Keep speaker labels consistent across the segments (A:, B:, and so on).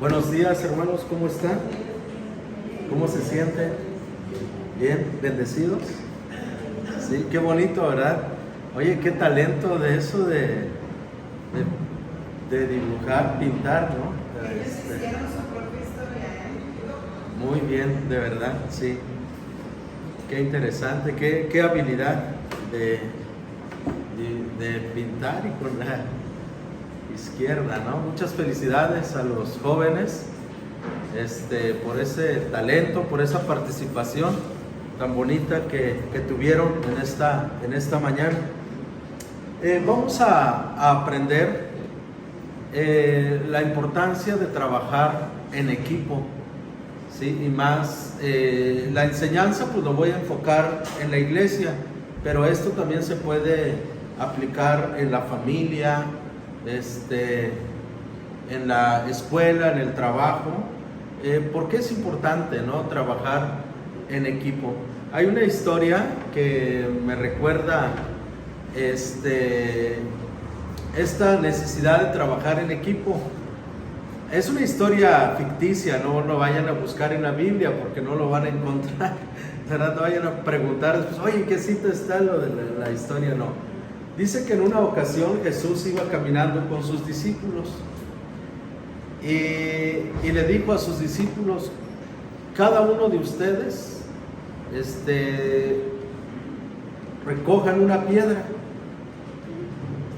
A: Buenos días, hermanos, ¿cómo están? ¿Cómo se sienten? ¿Bien? ¿Bendecidos? Sí, qué bonito, ¿verdad? Oye, qué talento de eso de dibujar, pintar, ¿no? Muy bien, de verdad, sí. Qué interesante, qué habilidad de pintar y con la izquierda, ¿no? Muchas felicidades a los jóvenes por ese talento, por esa participación tan bonita que tuvieron en esta mañana. Vamos a aprender la importancia de trabajar en equipo, ¿sí? Y más, la enseñanza pues lo voy a enfocar en la iglesia, pero esto también se puede aplicar en la familia, en la escuela, en el trabajo, porque es importante, ¿no? Trabajar en equipo. Hay una historia que me recuerda esta necesidad de trabajar en equipo. Es una historia ficticia, no lo vayan a buscar en la Biblia porque no lo van a encontrar, ¿verdad? No vayan a preguntar, pues, oye, ¿qué cita está lo de la historia? No. Dice que en una ocasión Jesús iba caminando con sus discípulos y le dijo a sus discípulos: cada uno de ustedes recojan una piedra.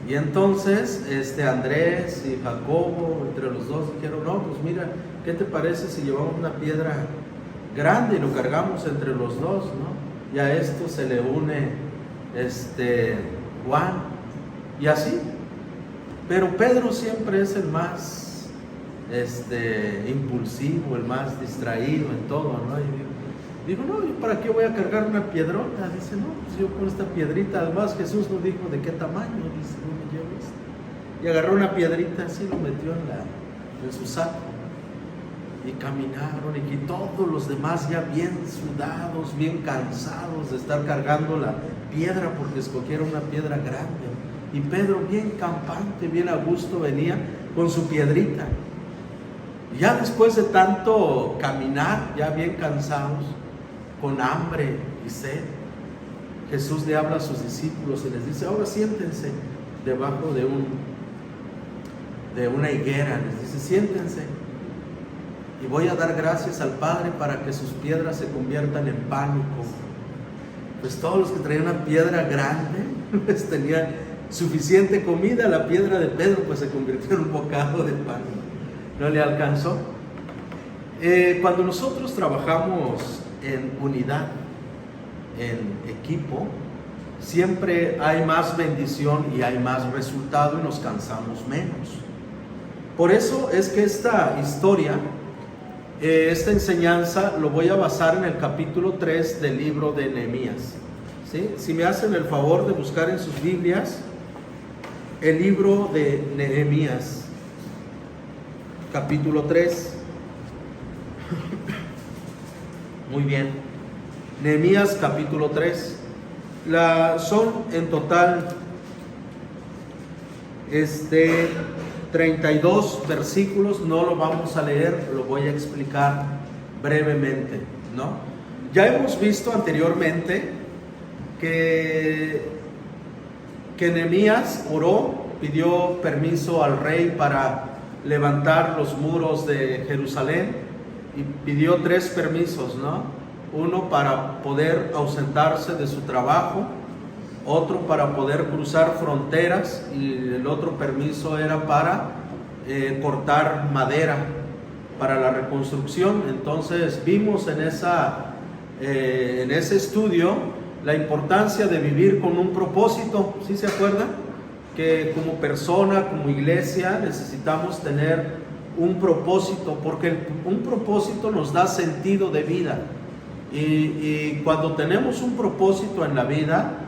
A: Y entonces Andrés y Jacobo, entre los dos, dijeron: no, pues mira, ¿qué te parece si llevamos una piedra grande y lo cargamos entre los dos, ¿no? Y a esto se le une Juan, y así. Pero Pedro siempre es el más impulsivo, el más distraído en todo, ¿no? Y digo, no, ¿y para qué voy a cargar una piedrota? Dice, no, pues yo con esta piedrita, además Jesús nos dijo de qué tamaño, dice, no me llevo esto. Y agarró una piedrita así, lo metió en su saco, y caminaron, y todos los demás ya bien sudados, bien cansados de estar cargando la piedra, porque escogieron una piedra grande, y Pedro bien campante, bien a gusto venía con su piedrita. Y ya después de tanto caminar, ya bien cansados, con hambre y sed, Jesús le habla a sus discípulos y les dice: ahora siéntense debajo de una higuera. Les dice: siéntense y voy a dar gracias al Padre para que sus piedras se conviertan en pánico. Pues todos los que traían una piedra grande pues tenían suficiente comida. La piedra de Pedro pues se convirtió en un bocado de pan, no le alcanzó. Cuando nosotros trabajamos en unidad, en equipo, siempre hay más bendición y hay más resultado y nos cansamos menos. Por eso es que esta historia, esta enseñanza, lo voy a basar en el capítulo 3 del libro de Nehemías, ¿sí? Si me hacen el favor de buscar en sus Biblias el libro de Nehemías, capítulo 3. Muy bien, Nehemías capítulo 3. Son en total 32 versículos. No lo vamos a leer, lo voy a explicar brevemente, ¿no? Ya hemos visto anteriormente que Nehemías oró, pidió permiso al rey para levantar los muros de Jerusalén, y pidió 3 permisos, ¿no? Uno para poder ausentarse de su trabajo, otro para poder cruzar fronteras, y el otro permiso era para cortar madera para la reconstrucción. Entonces vimos en ese estudio la importancia de vivir con un propósito. ¿Sí se acuerdan? Que como persona, como iglesia, necesitamos tener un propósito, porque un propósito nos da sentido de vida, y cuando tenemos un propósito en la vida,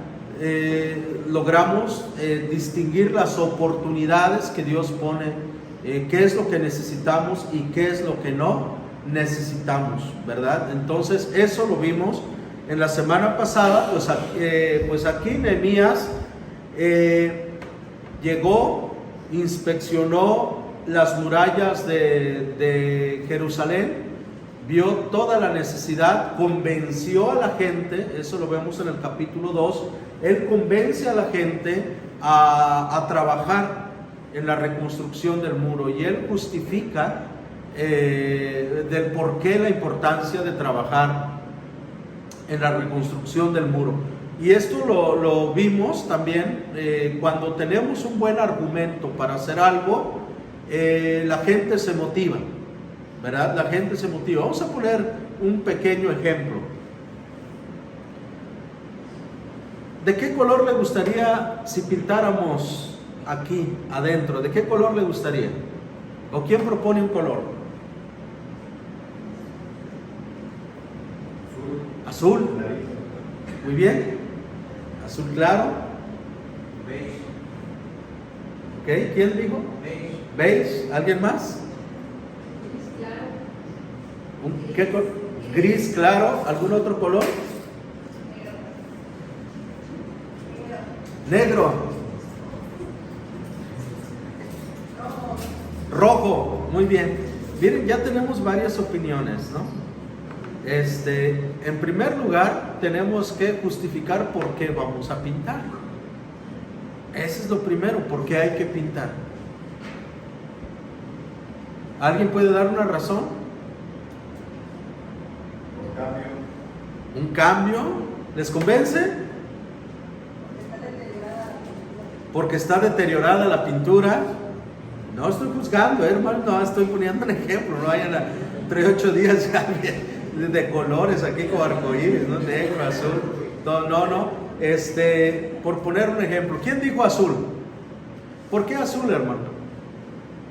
A: logramos distinguir las oportunidades que Dios pone, qué es lo que necesitamos y qué es lo que no necesitamos, ¿verdad? Entonces eso lo vimos en la semana pasada. Pues aquí Nehemías llegó, inspeccionó las murallas de Jerusalén, vio toda la necesidad, convenció a la gente, eso lo vemos en el capítulo 2, él convence a la gente a trabajar en la reconstrucción del muro, y él justifica del por qué la importancia de trabajar en la reconstrucción del muro. Y esto lo vimos también cuando tenemos un buen argumento para hacer algo, la gente se motiva, ¿verdad? La gente se motiva. Vamos a poner un pequeño ejemplo. ¿De qué color le gustaría si pintáramos aquí adentro? ¿De qué color le gustaría? ¿O quién propone un color? Azul. Muy bien. Azul claro. Beige. Ok, ¿quién dijo? Beige. ¿Alguien más? ¿Qué color? Gris claro. ¿Algún otro color? Negro. Rojo. Muy bien. Miren, ya tenemos varias opiniones, ¿no? En primer lugar, tenemos que justificar por qué vamos a pintar. Ese es lo primero, por qué hay que pintar. ¿Alguien puede dar una razón? Un cambio. ¿Les convence? Porque está deteriorada la pintura. No estoy juzgando, hermano, no estoy poniendo un ejemplo. No vayan a 3 8 días ya de colores aquí como arcoíris, ¿no? Negro, azul. No. Por poner un ejemplo, ¿quién dijo azul? ¿Por qué azul, hermano?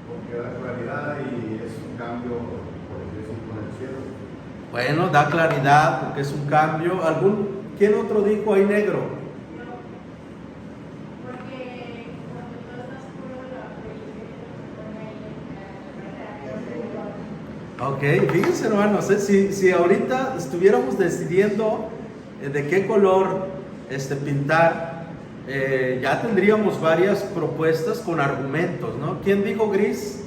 B: Porque da claridad y es un cambio porque es con el cielo.
A: Bueno, da claridad porque es un cambio. ¿Quién otro dijo ahí negro? Ok, fíjense hermanos, si ahorita estuviéramos decidiendo de qué color pintar, ya tendríamos varias propuestas con argumentos, ¿no? ¿Quién dijo gris?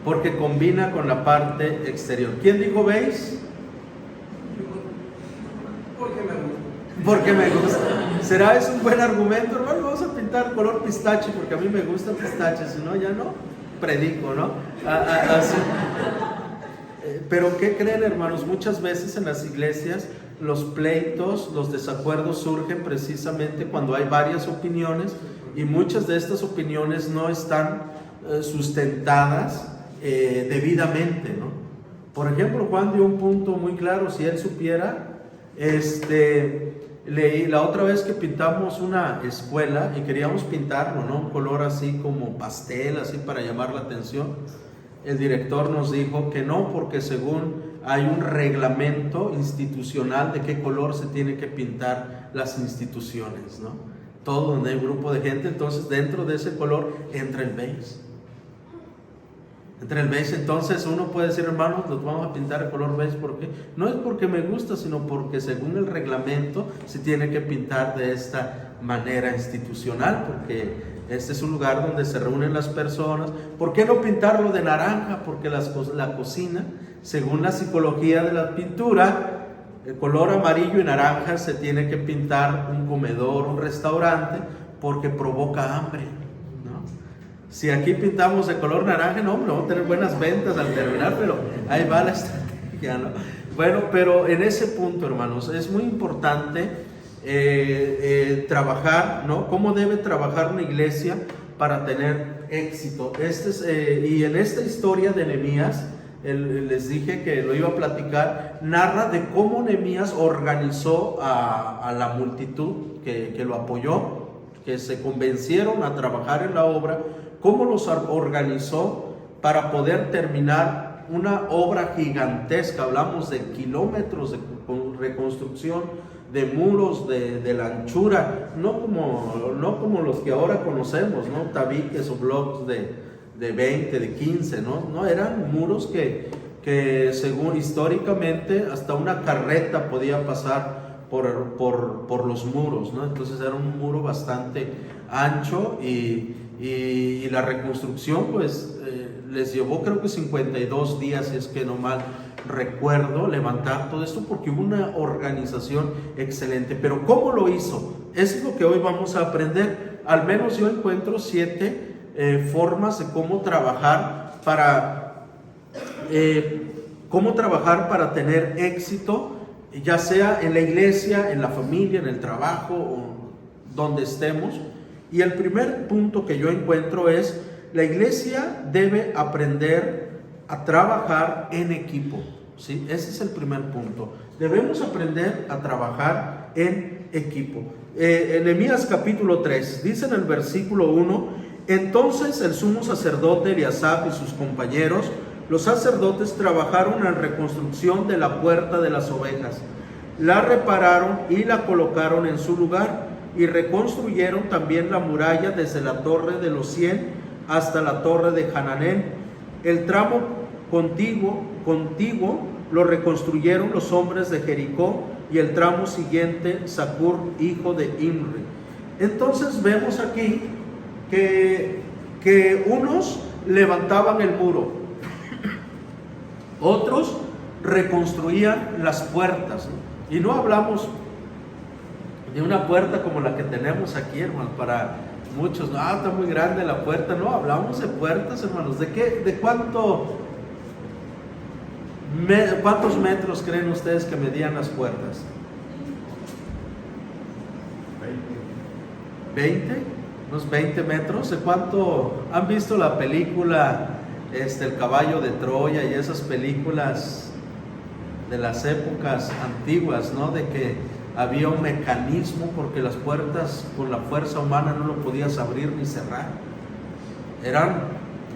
A: Porque combina con la parte exterior. ¿Quién dijo beige? Porque me gusta. ¿Será eso un buen argumento, hermano? Vamos a pintar color pistache porque a mí me gusta el pistache, si no, ya no predico, ¿no? Así. Pero ¿qué creen, hermanos? Muchas veces en las iglesias los pleitos, los desacuerdos surgen precisamente cuando hay varias opiniones y muchas de estas opiniones no están sustentadas debidamente, ¿no? Por ejemplo, Juan dio un punto muy claro, si él supiera. Leí la otra vez que pintamos una escuela y queríamos pintarlo, ¿no? Un color así como pastel, así para llamar la atención. El director nos dijo que no, porque según hay un reglamento institucional de qué color se tiene que pintar las instituciones, ¿no? Todo donde hay un grupo de gente, entonces dentro de ese color entra el beige. Entre el beige, entonces uno puede decir, hermanos, los vamos a pintar el color beige, ¿por qué? No es porque me gusta, sino porque según el reglamento se tiene que pintar de esta manera institucional, porque este es un lugar donde se reúnen las personas. ¿Por qué no pintarlo de naranja? Porque la cocina, según la psicología de la pintura, el color amarillo y naranja se tiene que pintar un comedor, un restaurante, porque provoca hambre. Si aquí pintamos de color naranja, no, vamos a tener buenas ventas al terminar, pero ahí va la estrategia, ¿no? Bueno, pero en ese punto, hermanos, es muy importante trabajar, ¿no? ¿Cómo debe trabajar una iglesia para tener éxito? Y en esta historia de Nehemías, les dije que lo iba a platicar, narra de cómo Nehemías organizó a la multitud que lo apoyó, que se convencieron a trabajar en la obra, cómo los organizó para poder terminar una obra gigantesca. Hablamos de kilómetros de reconstrucción, de muros de la anchura, no como los que ahora conocemos, ¿no? Tabiques o blocks de 20, de 15, no, eran muros que según históricamente hasta una carreta podía pasar por los muros, ¿no? Entonces era un muro bastante ancho y la reconstrucción pues les llevó creo que 52 días, si es que no mal recuerdo, levantar todo esto, porque hubo una organización excelente. Pero ¿cómo lo hizo? Eso es lo que hoy vamos a aprender. Al menos yo encuentro 7 formas de cómo trabajar para tener éxito, ya sea en la iglesia, en la familia, en el trabajo o donde estemos. Y el primer punto que yo encuentro es: la iglesia debe aprender a trabajar en equipo, ¿sí? Ese es el primer punto. Debemos aprender a trabajar en equipo. Nehemías capítulo 3, dice en el versículo 1: entonces el sumo sacerdote Eliasaf y sus compañeros, los sacerdotes, trabajaron en la reconstrucción de la puerta de las ovejas. La repararon y la colocaron en su lugar, y reconstruyeron también la muralla desde la torre de los 100 hasta la torre de Hananel. El tramo contiguo lo reconstruyeron los hombres de Jericó, y el tramo siguiente Zacur, hijo de Imri. Entonces vemos aquí que unos levantaban el muro, otros reconstruían las puertas, ¿no? Y no hablamos de una puerta como la que tenemos aquí, hermanos. Para muchos, no, está muy grande la puerta. No, hablamos de puertas, hermanos. ¿De cuántos metros creen ustedes que medían las puertas? 20, unos 20 metros. ¿De cuánto han visto la película El caballo de Troya y esas películas de las épocas antiguas, ¿no? De que había un mecanismo, porque las puertas con la fuerza humana no lo podías abrir ni cerrar. Eran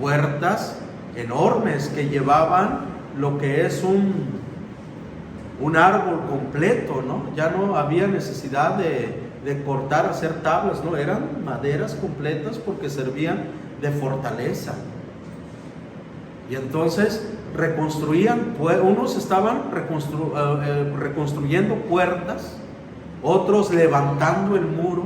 A: puertas enormes que llevaban lo que es un árbol completo, ¿no? Ya no había necesidad de cortar, hacer tablas, ¿no? Eran maderas completas porque servían de fortaleza. Y entonces reconstruían, unos estaban reconstruyendo puertas, otros levantando el muro,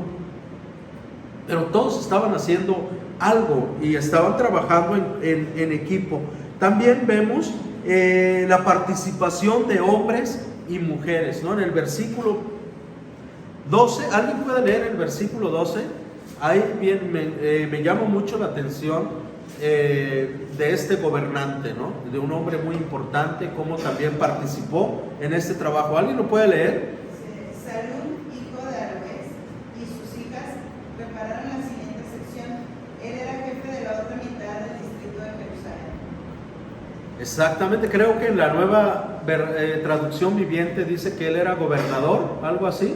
A: pero todos estaban haciendo algo y estaban trabajando en equipo. También vemos la participación de hombres y mujeres, ¿no? En el versículo 12, ¿alguien puede leer el versículo 12? Ahí bien me llama mucho la atención de este gobernante, ¿no? De un hombre muy importante, cómo también participó en este trabajo. ¿Alguien lo puede leer?
C: Salum, hijo de Aroez, y sus hijas prepararon la siguiente sección. Él era jefe de la otra mitad del distrito de Jerusalén.
A: Exactamente, creo que en la nueva traducción viviente dice que él era gobernador, algo así,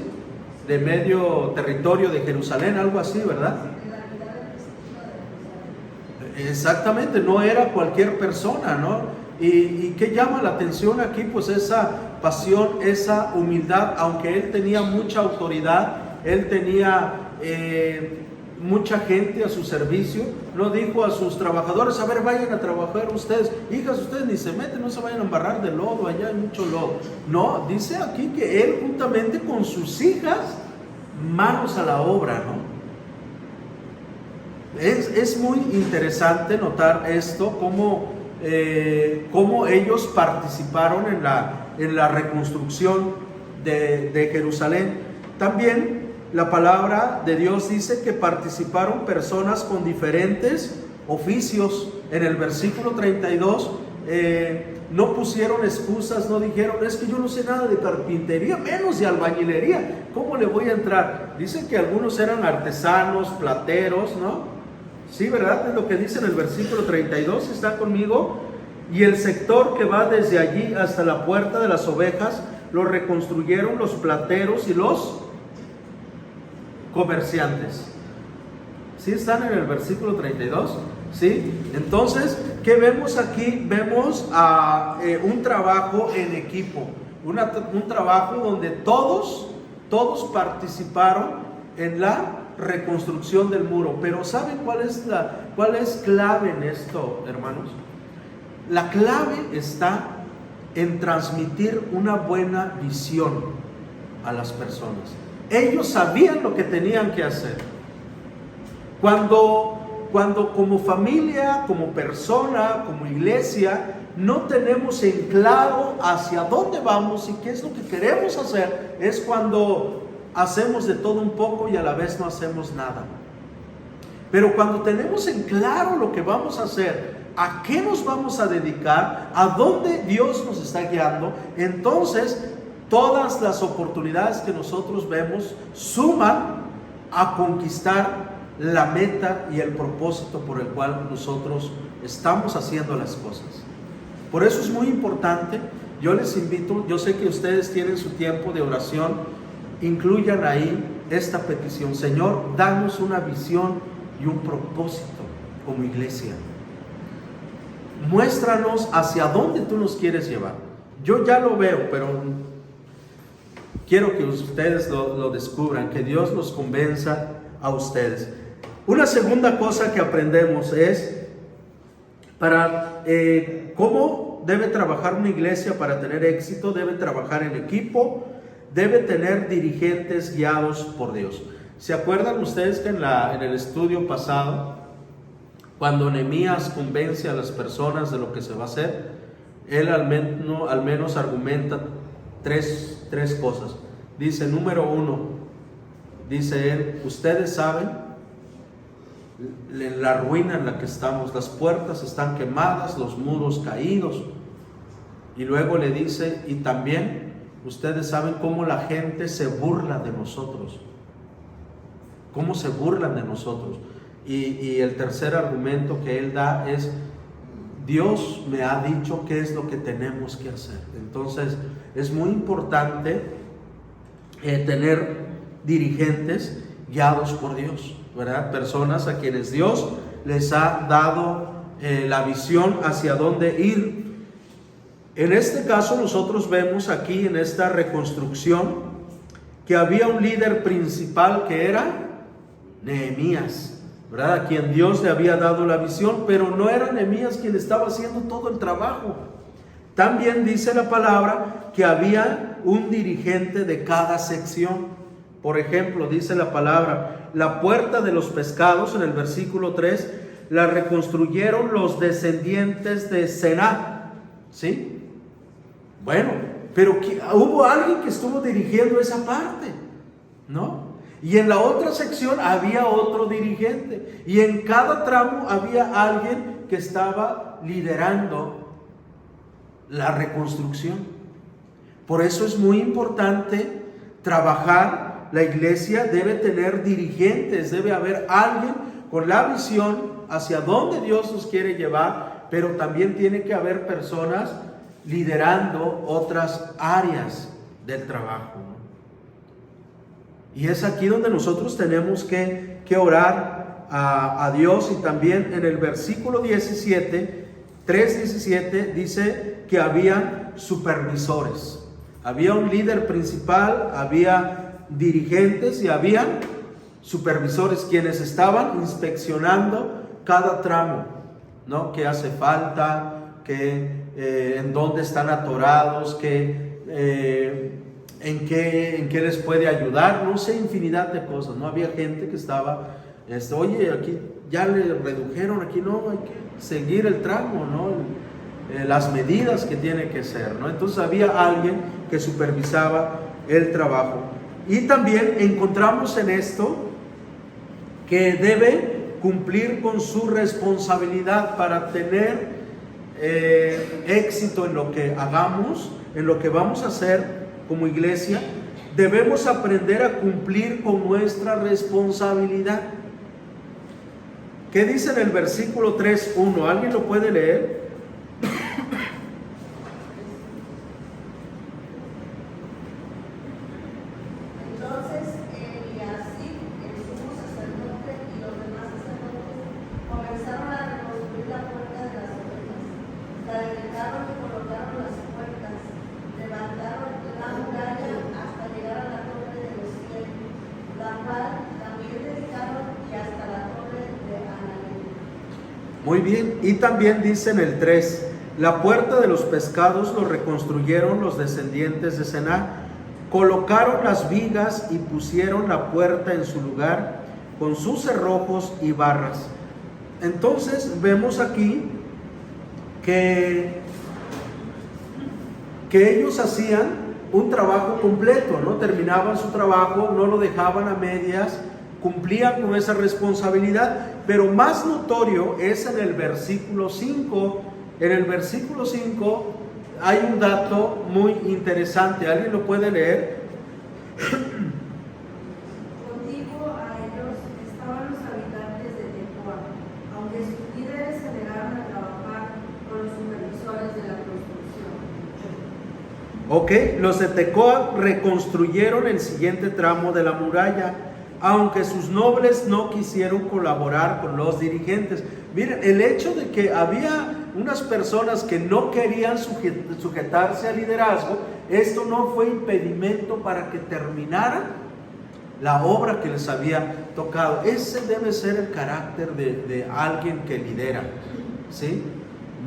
A: de medio territorio de Jerusalén, algo así, ¿verdad? Exactamente, no era cualquier persona, ¿no? ¿Y qué llama la atención aquí? Pues esa pasión, esa humildad. Aunque él tenía mucha autoridad, él tenía mucha gente a su servicio, no dijo a sus trabajadores: a ver, vayan a trabajar ustedes, hijas, ustedes ni se meten, no se vayan a embarrar de lodo, allá hay mucho lodo. No, dice aquí que él juntamente con sus hijas, manos a la obra, ¿no? Es muy interesante notar esto, cómo ellos participaron en la reconstrucción de Jerusalén. También la palabra de Dios dice que participaron personas con diferentes oficios. En el versículo 32 no pusieron excusas, no dijeron: es que yo no sé nada de carpintería, menos de albañilería, ¿cómo le voy a entrar? Dicen que algunos eran artesanos, plateros, ¿no? Sí, ¿verdad? Es lo que dice en el versículo 32, ¿está conmigo? Y el sector que va desde allí hasta la puerta de las ovejas lo reconstruyeron los plateros y los comerciantes. ¿Sí están en el versículo 32? ¿Sí? Entonces, ¿qué vemos aquí? Vemos un trabajo en equipo, un trabajo donde todos participaron en la reconstrucción del muro. Pero ¿saben cuál es clave en esto, hermanos? La clave está en transmitir una buena visión a las personas. Ellos sabían lo que tenían que hacer. Cuando como familia, como persona, como iglesia, no tenemos en claro hacia dónde vamos y qué es lo que queremos hacer, es cuando hacemos de todo un poco y a la vez no hacemos nada. Pero cuando tenemos en claro lo que vamos a hacer, a qué nos vamos a dedicar, a dónde Dios nos está guiando, entonces todas las oportunidades que nosotros vemos suman a conquistar la meta y el propósito por el cual nosotros estamos haciendo las cosas. Por eso es muy importante, yo les invito, yo sé que ustedes tienen su tiempo de oración, incluyan ahí esta petición: Señor, danos una visión y un propósito como iglesia. Muéstranos hacia dónde tú nos quieres llevar. Yo ya lo veo, pero quiero que ustedes lo descubran, que Dios los convenza a ustedes. Una segunda cosa que aprendemos es para cómo debe trabajar una iglesia para tener éxito. Debe trabajar en equipo, debe tener dirigentes guiados por Dios. ¿Se acuerdan ustedes que en el estudio pasado, cuando Nehemías convence a las personas de lo que se va a hacer, él al menos argumenta tres cosas? Dice, número uno, dice él: ustedes saben la ruina en la que estamos, las puertas están quemadas, los muros caídos. Y luego le dice, y también ustedes saben cómo la gente se burla de nosotros, cómo se burlan de nosotros. Y el tercer argumento que él da es: Dios me ha dicho qué es lo que tenemos que hacer. Entonces es muy importante tener dirigentes guiados por Dios, ¿verdad? Personas a quienes Dios les ha dado la visión hacia dónde ir. En este caso nosotros vemos aquí en esta reconstrucción que había un líder principal que era Nehemías, ¿verdad? A quien Dios le había dado la visión, pero no era Nehemías quien estaba haciendo todo el trabajo. También dice la palabra que había un dirigente de cada sección. Por ejemplo, dice la palabra, la puerta de los pescados, en el versículo 3, la reconstruyeron los descendientes de Sená, ¿sí? Bueno, pero hubo alguien que estuvo dirigiendo esa parte, ¿no? Y en la otra sección había otro dirigente, y en cada tramo había alguien que estaba liderando la reconstrucción. Por eso es muy importante trabajar. La iglesia debe tener dirigentes, debe haber alguien con la visión hacia dónde Dios nos quiere llevar, pero también tiene que haber personas liderando otras áreas del trabajo. Y es aquí donde nosotros tenemos que orar a Dios. Y también en el versículo 17, 3:17, dice que había supervisores. Había un líder principal, había dirigentes y había supervisores quienes estaban inspeccionando cada tramo, ¿no? ¿Qué hace falta? En dónde están atorados, en qué les puede ayudar, no sé, infinidad de cosas, ¿no? Había gente que estaba, oye, aquí ya le redujeron, aquí no, hay que seguir el tramo, ¿no? Las medidas que tiene que ser, ¿no? Entonces había alguien que supervisaba el trabajo. Y también encontramos en esto que debe cumplir con su responsabilidad para tener éxito en lo que hagamos, en lo que vamos a hacer como iglesia. Debemos aprender a cumplir con nuestra responsabilidad. ¿Qué dice en el versículo 3:1? ¿Alguien lo puede leer? Muy bien, y también dice en el 3, la puerta de los pescados lo reconstruyeron los descendientes de Sená. Colocaron las vigas y pusieron la puerta en su lugar con sus cerrojos y barras. Entonces vemos aquí que ellos hacían un trabajo completo, ¿no? Terminaban su trabajo, no lo dejaban a medias, cumplían con esa responsabilidad. Pero más notorio es en el versículo 5. En el versículo 5 hay un dato muy interesante. ¿Alguien lo puede leer?
D: Contiguo a ellos estaban los habitantes de Tecoa, aunque sus líderes se negaron a trabajar con los supervisores de la construcción.
A: Ok, los de Tecoa reconstruyeron el siguiente tramo de la muralla, aunque sus nobles no quisieron colaborar con los dirigentes. Miren, el hecho de que había unas personas que no querían sujetarse al liderazgo, esto no fue impedimento para que terminaran la obra que les había tocado. Ese debe ser el carácter de alguien que lidera, ¿sí?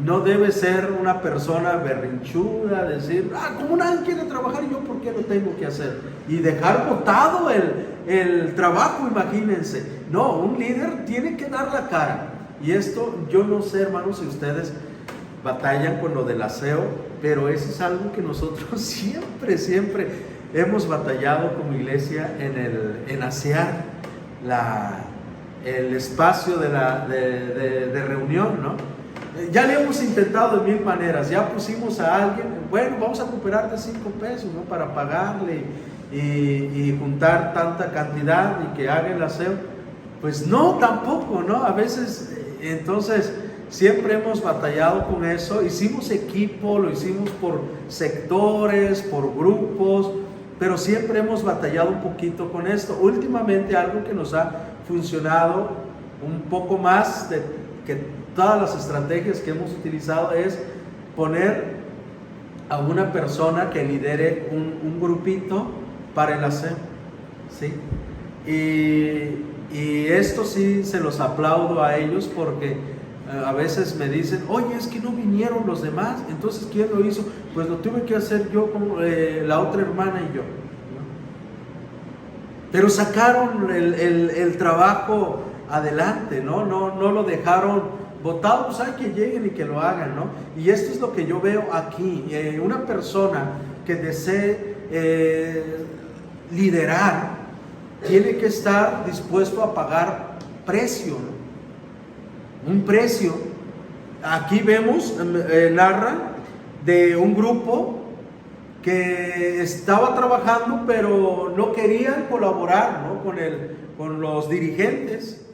A: No debe ser una persona berrinchuda, decir, como nadie quiere trabajar, yo por qué lo tengo que hacer, y dejar botado el trabajo, imagínense. No, un líder tiene que dar la cara. Y esto, yo no sé, hermanos, si ustedes batallan con lo del aseo, pero eso es algo que nosotros siempre hemos batallado como iglesia en asear el espacio de reunión, ¿no? Ya le hemos intentado de mil maneras. Ya pusimos a alguien, bueno, vamos a cooperar de 5 pesos, ¿no? Para pagarle y juntar tanta cantidad y que haga el aseo. Pues no, tampoco, ¿no? A veces, entonces, siempre hemos batallado con eso. Hicimos equipo, lo hicimos por sectores, por grupos, pero siempre hemos batallado un poquito con esto. Últimamente algo que nos ha funcionado un poco más que todas las estrategias que hemos utilizado es poner a una persona que lidere un grupito para el aseo, ¿sí? Y esto sí se los aplaudo a ellos, porque a veces me dicen, oye, es que no vinieron los demás, entonces ¿quién lo hizo? Pues lo tuve que hacer yo con la otra hermana y yo, ¿no? Pero sacaron el trabajo adelante, ¿no? No lo dejaron botado. Pues hay que lleguen y que lo hagan, ¿no? Y esto es lo que yo veo aquí. Una persona que desee liderar tiene que estar dispuesto a pagar precio, ¿no? Un precio. Aquí vemos, narra de un grupo que estaba trabajando, pero no querían colaborar, ¿no? con los dirigentes.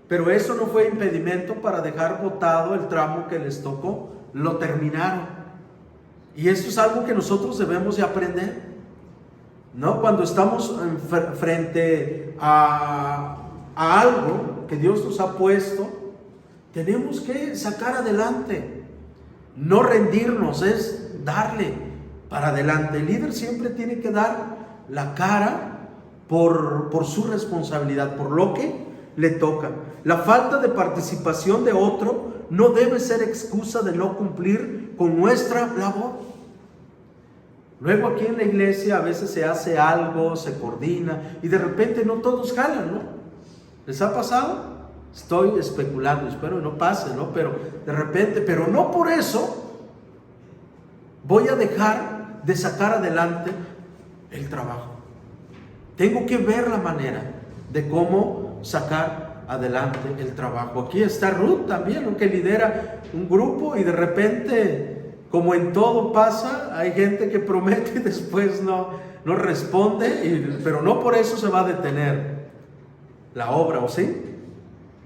A: Pero eso no fue impedimento para dejar botado el tramo que les tocó. Lo terminaron. Y esto es algo que nosotros debemos de aprender, ¿no? Cuando estamos frente a algo que Dios nos ha puesto, tenemos que sacar adelante. No rendirnos, es darle para adelante. El líder siempre tiene que dar la cara por su responsabilidad, por lo que le toca. La falta de participación de otro no debe ser excusa de no cumplir con nuestra labor. Luego aquí en la iglesia a veces se hace algo, se coordina y de repente no todos jalan, ¿no? ¿Les ha pasado? Estoy especulando, espero que no pase, ¿no? Pero de repente, pero no por eso voy a dejar de sacar adelante el trabajo. Tengo que ver la manera de cómo sacar adelante el trabajo. Aquí está Ruth también, ¿no? Que lidera un grupo y de repente, como en todo pasa, hay gente que promete y después no responde, pero no por eso se va a detener la obra, ¿o sí?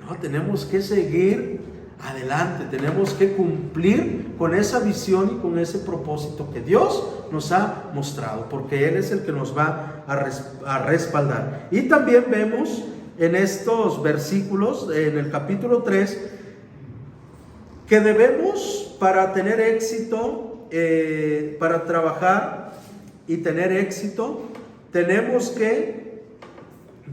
A: No, tenemos que seguir adelante, tenemos que cumplir con esa visión y con ese propósito que Dios nos ha mostrado, porque Él es el que nos va a respaldar. Y también vemos en estos versículos, en el capítulo 3, que debemos, para tener éxito, para trabajar y tener éxito, tenemos que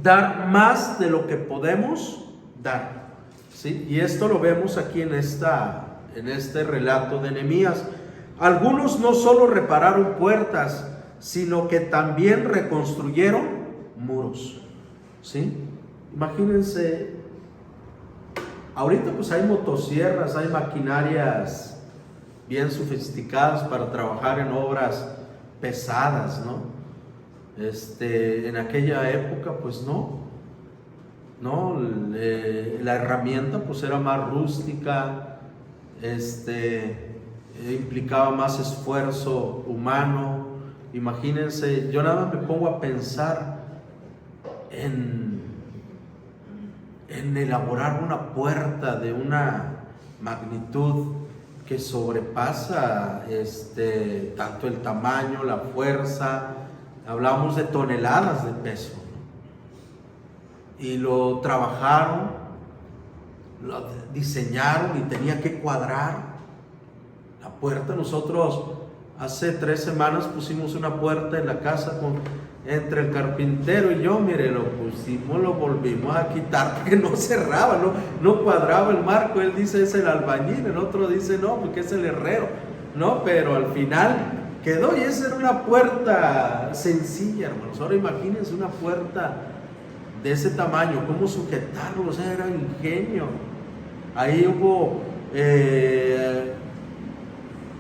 A: dar más de lo que podemos dar, ¿sí? Y esto lo vemos aquí en este relato de Nehemías. Algunos no solo repararon puertas, sino que también reconstruyeron muros. ¿Sí? Imagínense, ahorita pues hay motosierras, hay maquinarias bien sofisticadas para trabajar en obras pesadas, ¿no? En aquella época pues no, la herramienta pues era más rústica, implicaba más esfuerzo humano. Imagínense, yo nada más me pongo a pensar en elaborar una puerta de una magnitud que sobrepasa tanto el tamaño, la fuerza. Hablamos de toneladas de peso, ¿no? Y lo trabajaron, lo diseñaron y tenía que cuadrar la puerta. Nosotros hace 3 semanas pusimos una puerta en la casa entre el carpintero y yo. Mire, lo pusimos, lo volvimos a quitar porque no cerraba, no cuadraba el marco. Él dice es el albañil, el otro dice no, porque es el herrero, ¿no? Pero al final quedó, y esa era una puerta sencilla, hermanos. Ahora imagínense una puerta de ese tamaño, cómo sujetarlo, o sea, era ingenio. Ahí hubo,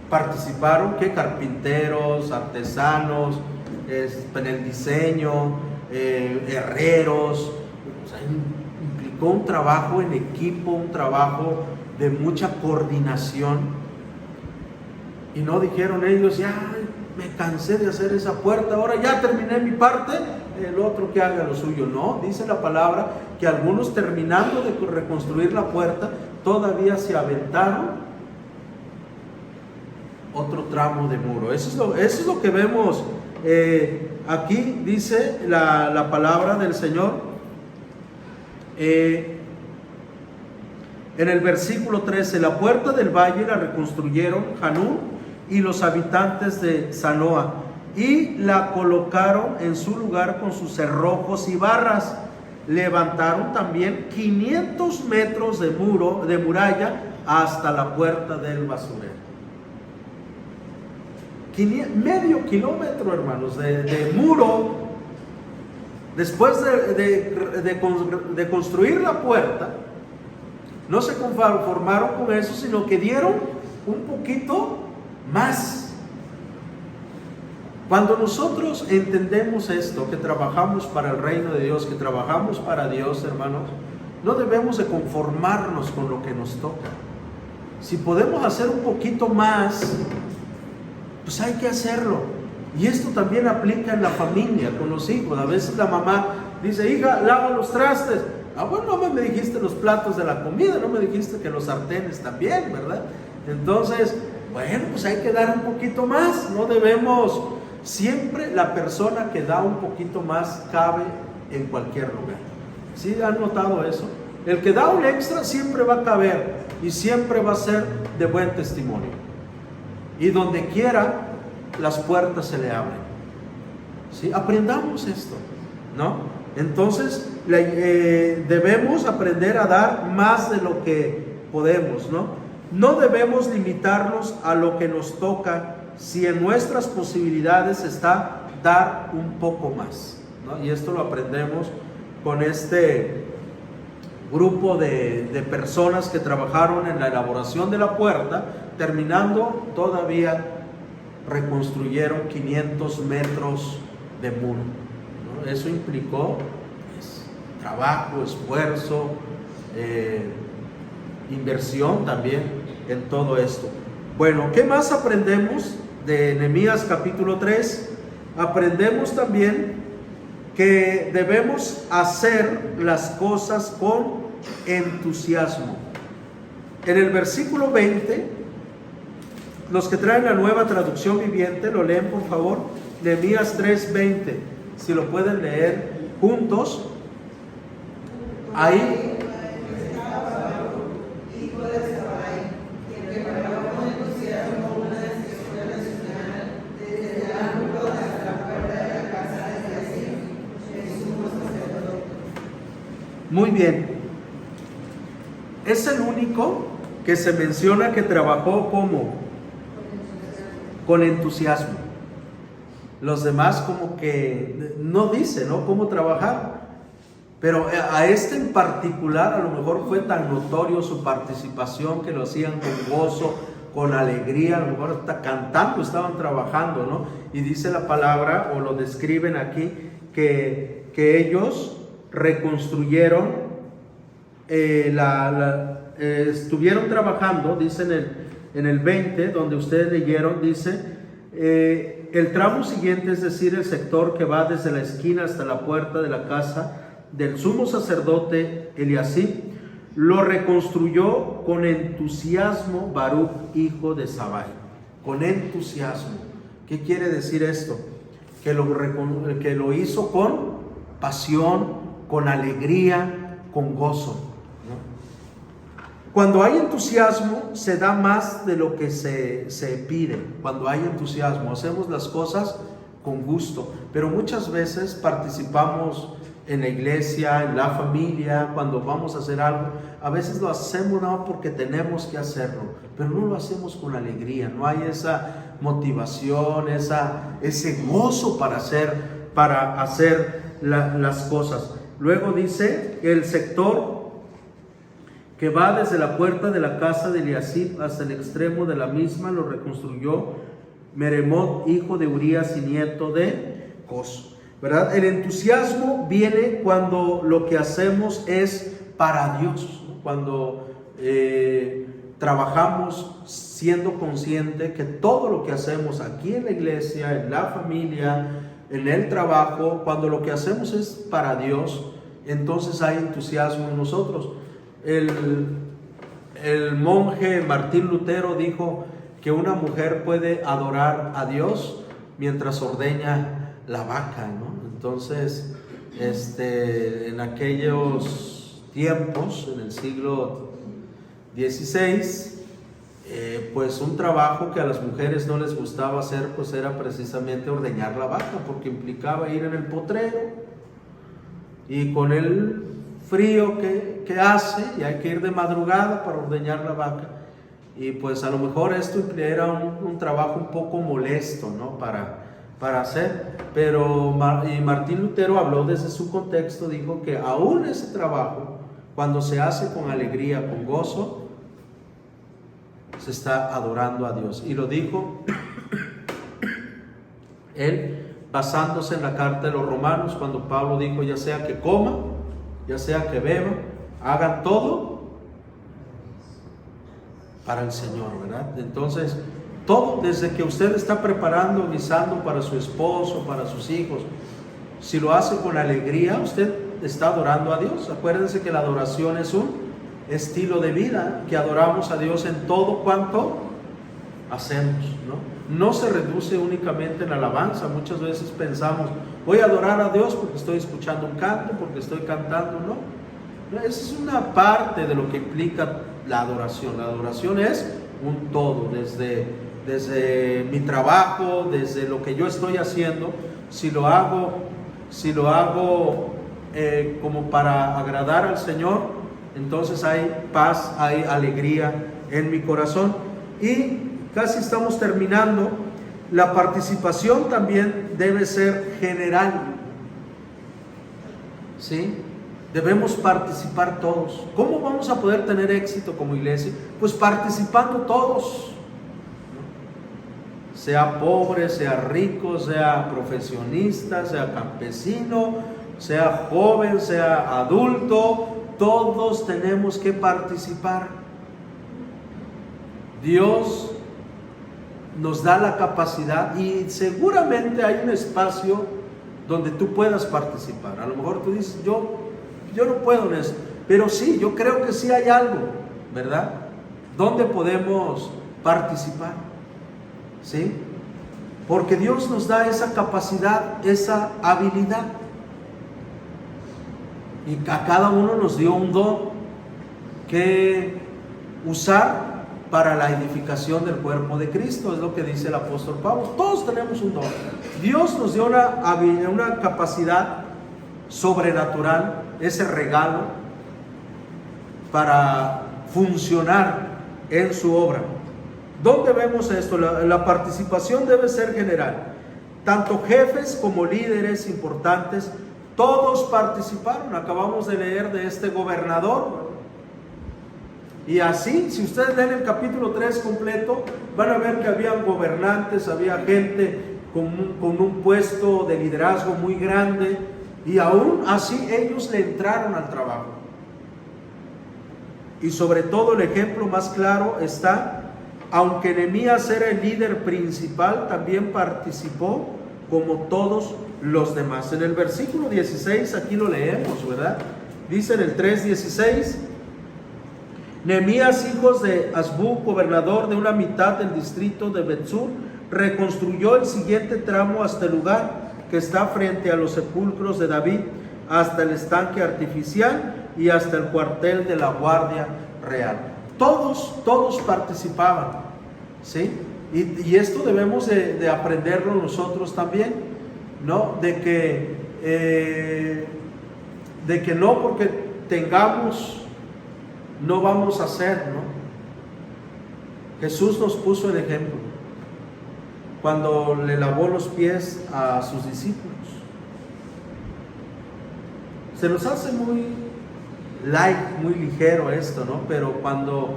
A: participaron, ¿qué? Carpinteros, artesanos, en el diseño, herreros. O sea, implicó un trabajo en equipo, un trabajo de mucha coordinación. Y no dijeron ellos, ya me cansé de hacer esa puerta, ahora ya terminé mi parte, el otro que haga lo suyo. No, dice la palabra que algunos, terminando de reconstruir la puerta, todavía se aventaron otro tramo de muro. Eso es lo que vemos aquí. Dice la palabra del Señor en el versículo 13: la puerta del valle la reconstruyeron Hanún y los habitantes de Zanoa, y la colocaron en su lugar con sus cerrojos y barras. Levantaron también 500 metros de muralla hasta la puerta del basurero. Medio kilómetro, hermanos, de muro. Después de construir la puerta, no se conformaron con eso, sino que dieron un poquito más. Cuando nosotros entendemos esto, que trabajamos para el reino de Dios, que trabajamos para Dios, hermanos, no debemos de conformarnos con lo que nos toca. Si podemos hacer un poquito más, pues hay que hacerlo. Y esto también aplica en la familia, con los hijos. A veces la mamá dice, hija, lava los trastes. Ah, bueno, no me dijiste los platos de la comida, no me dijiste que los sartenes también, ¿verdad? Entonces, bueno, pues hay que dar un poquito más. No debemos, siempre la persona que da un poquito más cabe en cualquier lugar. ¿Sí han notado eso? El que da un extra siempre va a caber y siempre va a ser de buen testimonio. Y donde quiera, las puertas se le abren. ¿Sí? Aprendamos esto, ¿no? Entonces, debemos aprender a dar más de lo que podemos, ¿no? No debemos limitarnos a lo que nos toca si en nuestras posibilidades está dar un poco más, ¿no? Y esto lo aprendemos con este grupo de personas que trabajaron en la elaboración de la puerta. Terminando, todavía reconstruyeron 500 metros de muro, ¿no? Eso implicó pues, trabajo, esfuerzo, inversión también en todo esto. Bueno, ¿qué más aprendemos de Nehemías capítulo 3? Aprendemos también que debemos hacer las cosas con entusiasmo. En el versículo 20, los que traen la Nueva Traducción Viviente, lo leen por favor, Nehemías 3:20, si lo pueden leer juntos. Ahí muy bien. Es el único que se menciona que trabajó como con entusiasmo. Los demás como que no dicen, ¿no?, cómo trabajar. Pero a este en particular a lo mejor fue tan notorio su participación que lo hacían con gozo, con alegría, a lo mejor hasta cantando estaban trabajando, ¿no? Y dice la palabra, o lo describen aquí, que ellos reconstruyeron, estuvieron trabajando, dice en el 20, donde ustedes leyeron, dice, el tramo siguiente, es decir, el sector que va desde la esquina hasta la puerta de la casa del sumo sacerdote Eliasib, lo reconstruyó con entusiasmo Baruch, hijo de Zabai. Con entusiasmo. ¿Qué quiere decir esto? Que lo hizo con pasión, con alegría, con gozo, ¿no? Cuando hay entusiasmo, se da más de lo que se pide. Cuando hay entusiasmo, hacemos las cosas con gusto. Pero muchas veces participamos en la iglesia, en la familia, cuando vamos a hacer algo, a veces lo hacemos no porque tenemos que hacerlo, pero no lo hacemos con alegría, no hay esa motivación, ese gozo para hacer las cosas. Luego dice, el sector que va desde la puerta de la casa de Eliasib hasta el extremo de la misma lo reconstruyó Meremot, hijo de Urías y nieto de Cos. ¿Verdad? El entusiasmo viene cuando lo que hacemos es para Dios, ¿no? Cuando trabajamos siendo consciente que todo lo que hacemos aquí en la iglesia, en la familia, en el trabajo, cuando lo que hacemos es para Dios, entonces hay entusiasmo en nosotros. El monje Martín Lutero dijo que una mujer puede adorar a Dios mientras ordeña la vaca, ¿no? Entonces, en aquellos tiempos, en el siglo XVI, pues un trabajo que a las mujeres no les gustaba hacer, pues era precisamente ordeñar la vaca, porque implicaba ir en el potrero, y con el frío que hace, y hay que ir de madrugada para ordeñar la vaca, y pues a lo mejor esto era un trabajo un poco molesto, ¿no?, para hacer, pero Martín Lutero habló desde su contexto, dijo que aún ese trabajo, cuando se hace con alegría, con gozo, se está adorando a Dios. Y lo dijo él basándose en la carta de los Romanos, cuando Pablo dijo, ya sea que coma, ya sea que beba, hagan todo para el Señor, ¿verdad? Entonces, todo, desde que usted está preparando, guisando para su esposo, para sus hijos, si lo hace con alegría, usted está adorando a Dios. Acuérdense que la adoración es un estilo de vida, que adoramos a Dios en todo cuanto hacemos, ¿no? No se reduce únicamente en alabanza. Muchas veces pensamos, voy a adorar a Dios porque estoy escuchando un canto, porque estoy cantando, ¿no? Esa es una parte de lo que implica la adoración. La adoración es un todo, desde mi trabajo, desde lo que yo estoy haciendo. Si lo hago como para agradar al Señor, entonces hay paz, hay alegría en mi corazón. Y casi estamos terminando. La participación también debe ser general, ¿sí? Debemos participar todos. ¿Cómo vamos a poder tener éxito como iglesia? Pues participando todos, sea pobre, sea rico, sea profesionista, sea campesino, sea joven, sea adulto, todos tenemos que participar. Dios nos da la capacidad y seguramente hay un espacio donde tú puedas participar. A lo mejor tú dices, yo no puedo en eso, pero sí, yo creo que sí hay algo, ¿verdad?, donde podemos participar, ¿sí? Porque Dios nos da esa capacidad, esa habilidad, y a cada uno nos dio un don que usar para la edificación del cuerpo de Cristo. Es lo que dice el apóstol Pablo. Todos tenemos un don. Dios nos dio una capacidad sobrenatural, ese regalo para funcionar en su obra. ¿Dónde vemos esto? La participación debe ser general. tanto jefes como líderes importantes, todos participaron. Acabamos de leer de este gobernador. Y así, si ustedes leen el capítulo 3 completo, van a ver que había gobernantes, había gente con un puesto de liderazgo muy grande, y aún así ellos le entraron al trabajo. Y sobre todo el ejemplo más claro está, aunque Nehemías era el líder principal, también participó como todos los demás. En el versículo 16, aquí lo leemos, ¿verdad? Dice en el 3:16, Nehemías, hijos de Azbuk, gobernador de una mitad del distrito de Bet-Sur, reconstruyó el siguiente tramo hasta el lugar que está frente a los sepulcros de David, hasta el estanque artificial y hasta el cuartel de la Guardia Real. Todos participaban, ¿sí? Y esto debemos de aprenderlo nosotros también, ¿no? De que no porque tengamos, no vamos a hacer, ¿no? Jesús nos puso el ejemplo cuando le lavó los pies a sus discípulos. Se nos hace muy light, muy ligero esto, ¿no? Pero cuando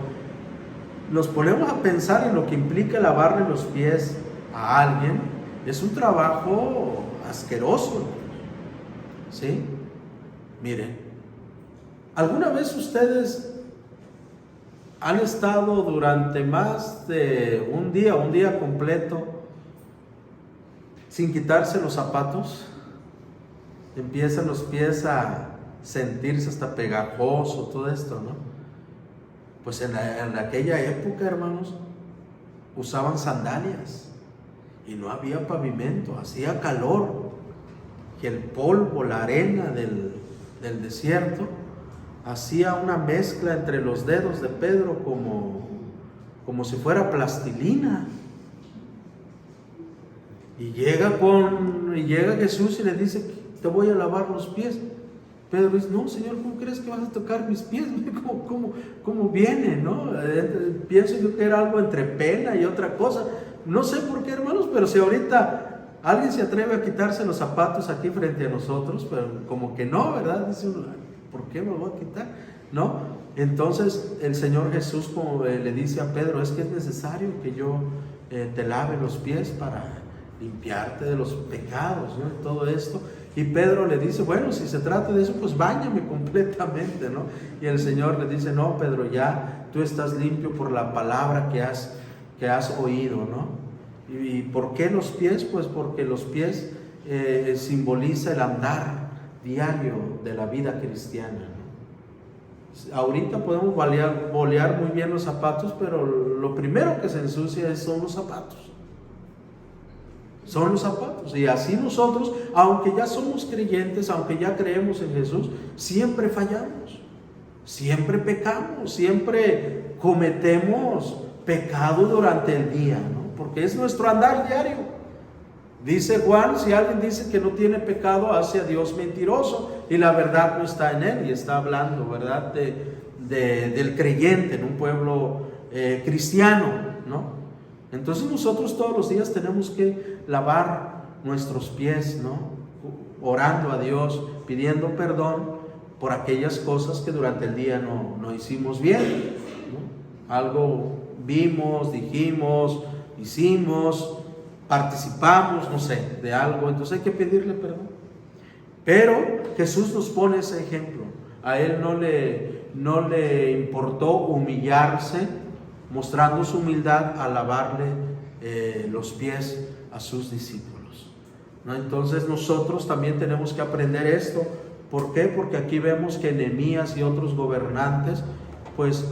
A: nos ponemos a pensar en lo que implica lavarle los pies a alguien, es un trabajo asqueroso, ¿sí? Miren, ¿alguna vez ustedes han estado durante más de un día completo, sin quitarse los zapatos? Empiezan los pies a sentirse hasta pegajoso, todo esto, ¿no? Pues en aquella época, hermanos, usaban sandalias y no había pavimento, hacía calor, y el polvo, la arena del desierto hacía una mezcla entre los dedos de Pedro como si fuera plastilina. Y llega Jesús y le dice: te voy a lavar los pies. Pedro dice: no, Señor, ¿cómo crees que vas a tocar mis pies? ¿Cómo viene, no? Pienso yo que era algo entre pena y otra cosa. No sé por qué, hermanos, pero si ahorita alguien se atreve a quitarse los zapatos aquí frente a nosotros, pero como que no, ¿verdad? Dice uno: ¿por qué me voy a quitar? ¿No? Entonces el Señor Jesús, como le dice a Pedro, es que es necesario que yo te lave los pies para limpiarte de los pecados, ¿no? Y todo esto. Y Pedro le dice: bueno, si se trata de eso, pues báñame completamente, ¿no? Y el Señor le dice: no, Pedro, ya tú estás limpio por la palabra que has oído, ¿no? ¿Y por qué los pies? Pues porque los pies simboliza el andar diario de la vida cristiana, ¿no? Ahorita podemos bolear muy bien los zapatos, pero lo primero que se ensucia son los zapatos. Son los zapatos. Y así nosotros, aunque ya somos creyentes, aunque ya creemos en Jesús, siempre fallamos, siempre pecamos, siempre cometemos pecado durante el día, ¿no? Porque es nuestro andar diario. Dice Juan: si alguien dice que no tiene pecado, hace a Dios mentiroso y la verdad no está en él. Y está hablando, ¿verdad?, del creyente en un pueblo cristiano, ¿no? Entonces nosotros todos los días tenemos que lavar nuestros pies, ¿no? Orando a Dios, pidiendo perdón por aquellas cosas que durante el día no hicimos bien, ¿no? Algo vimos, dijimos, hicimos, participamos, no sé, de algo, entonces hay que pedirle perdón. Pero Jesús nos pone ese ejemplo. A él no le importó humillarse, mostrando su humildad a lavarle los pies a sus discípulos, ¿no? Entonces nosotros también tenemos que aprender esto. ¿Por qué? Porque aquí vemos que Nehemías y otros gobernantes pues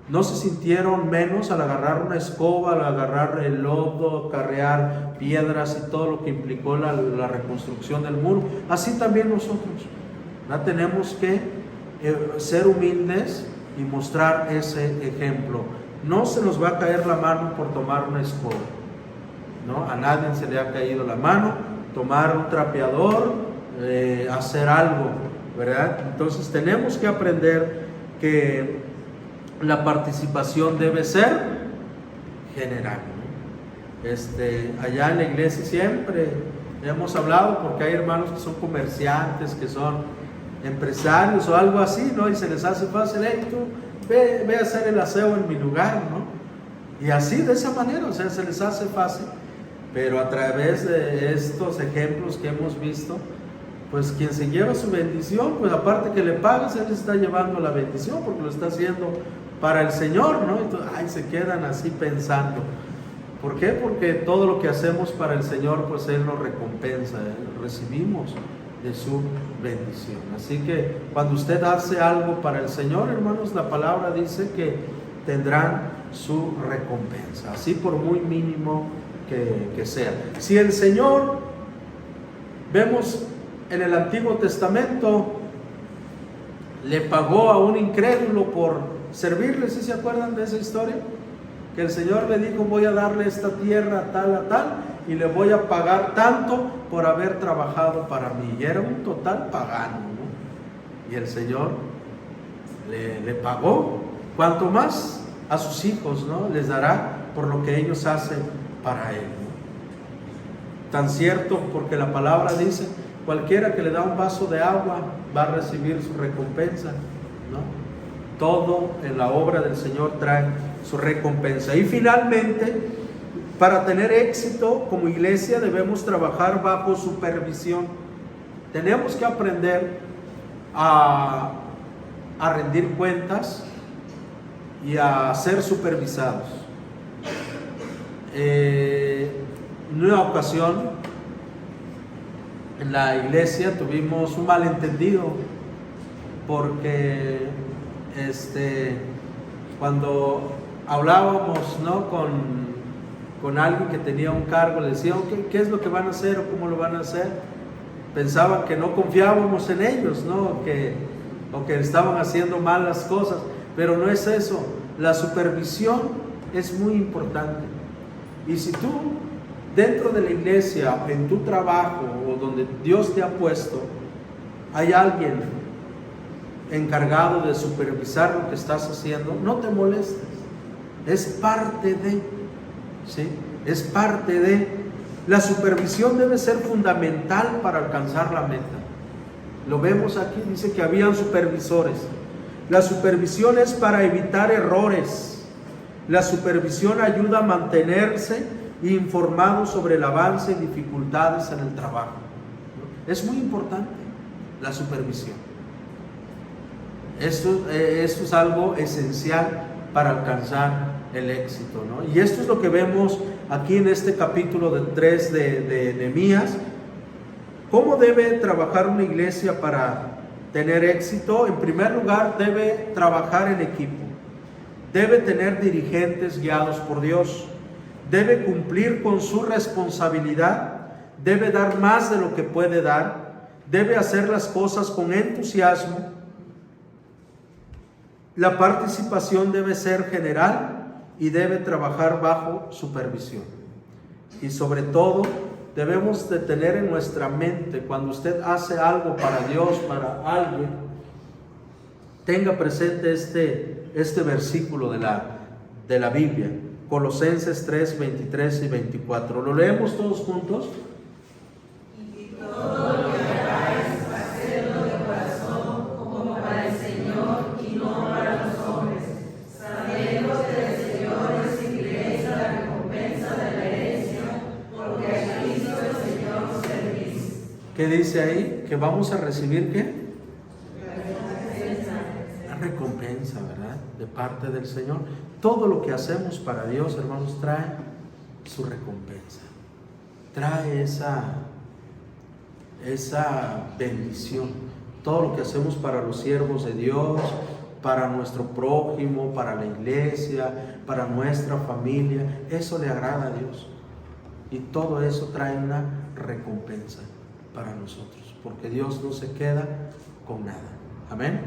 A: no se sintieron menos al agarrar una escoba, al agarrar el lodo, carrear piedras y todo lo que implicó la reconstrucción del muro. Así también nosotros, ¿no? Tenemos que ser humildes y mostrar ese ejemplo. No se nos va a caer la mano por tomar una escoba, ¿no? A nadie se le ha caído la mano tomar un trapeador, hacer algo, ¿verdad? Entonces tenemos que aprender que la participación debe ser general, Allá en la iglesia siempre hemos hablado, porque hay hermanos que son comerciantes, que son empresarios o algo así, ¿no? Y se les hace fácil, hey, tú ve a hacer el aseo en mi lugar, ¿no? Y así, de esa manera, o sea, se les hace fácil. Pero a través de estos ejemplos que hemos visto, pues quien se lleva su bendición, pues aparte que le pagas, él está llevando la bendición porque lo está haciendo para el Señor, ¿no? Entonces, se quedan así pensando. ¿Por qué? Porque todo lo que hacemos para el Señor, pues Él nos recompensa, recibimos de su bendición. Así que cuando usted hace algo para el Señor, hermanos, la palabra dice que tendrán su recompensa, así por muy mínimo que sea. Si el Señor, vemos en el Antiguo Testamento, le pagó a un incrédulo por servirle, ¿sí se acuerdan de esa historia? Que el Señor le dijo, voy a darle esta tierra tal a tal y le voy a pagar tanto por haber trabajado para mí. Y era un total pagano, ¿no? Y el Señor le pagó. Cuanto más a sus hijos, ¿no? Les dará por lo que ellos hacen para Él, ¿no? Tan cierto, porque la palabra dice, cualquiera que le da un vaso de agua va a recibir su recompensa, ¿no? Todo en la obra del Señor trae su recompensa. Y finalmente, para tener éxito como iglesia debemos trabajar bajo supervisión. Tenemos que aprender a rendir cuentas y a ser supervisados. En una ocasión en la iglesia tuvimos un malentendido, porque cuando hablábamos, ¿no?, con alguien que tenía un cargo, le decía, ¿qué es lo que van a hacer o cómo lo van a hacer? Pensaban que no confiábamos en ellos, ¿no? O que estaban haciendo malas cosas, pero no es eso. La supervisión es muy importante. Y si tú, dentro de la iglesia, en tu trabajo o donde Dios te ha puesto, hay alguien encargado de supervisar lo que estás haciendo, no te molestes. Es parte de, ¿sí? Es parte de. La supervisión debe ser fundamental para alcanzar la meta. Lo vemos aquí, dice que habían supervisores. La supervisión es para evitar errores. La supervisión ayuda a mantenerse informado sobre el avance y dificultades en el trabajo. Es muy importante la supervisión. Esto es algo esencial para alcanzar el éxito, ¿no? Y esto es lo que vemos aquí en este capítulo 3 de Nehemías. ¿Cómo debe trabajar una iglesia para tener éxito? En primer lugar, debe trabajar en equipo. Debe tener dirigentes guiados por Dios. Debe cumplir con su responsabilidad. Debe dar más de lo que puede dar. Debe hacer las cosas con entusiasmo. La participación debe ser general y debe trabajar bajo supervisión. Y sobre todo, debemos de tener en nuestra mente, cuando usted hace algo para Dios, para alguien, tenga presente este versículo de la Biblia, Colosenses 3, 23 y 24. ¿Lo leemos todos juntos?
D: Y todo lo que hagáis, hacedlo de corazón, como para el Señor y no para los hombres, sabiendo que del Señor recibiréis la recompensa de la herencia, porque a Cristo el Señor servís.
A: ¿Qué dice ahí? Que vamos a recibir ¿qué? La recompensa, ¿verdad? De parte del Señor. Todo lo que hacemos para Dios, hermanos, trae su recompensa. Trae esa bendición. Todo lo que hacemos para los siervos de Dios, para nuestro prójimo, para la iglesia, para nuestra familia, eso le agrada a Dios. Y todo eso trae una recompensa para nosotros, porque Dios no se queda con nada. Amén.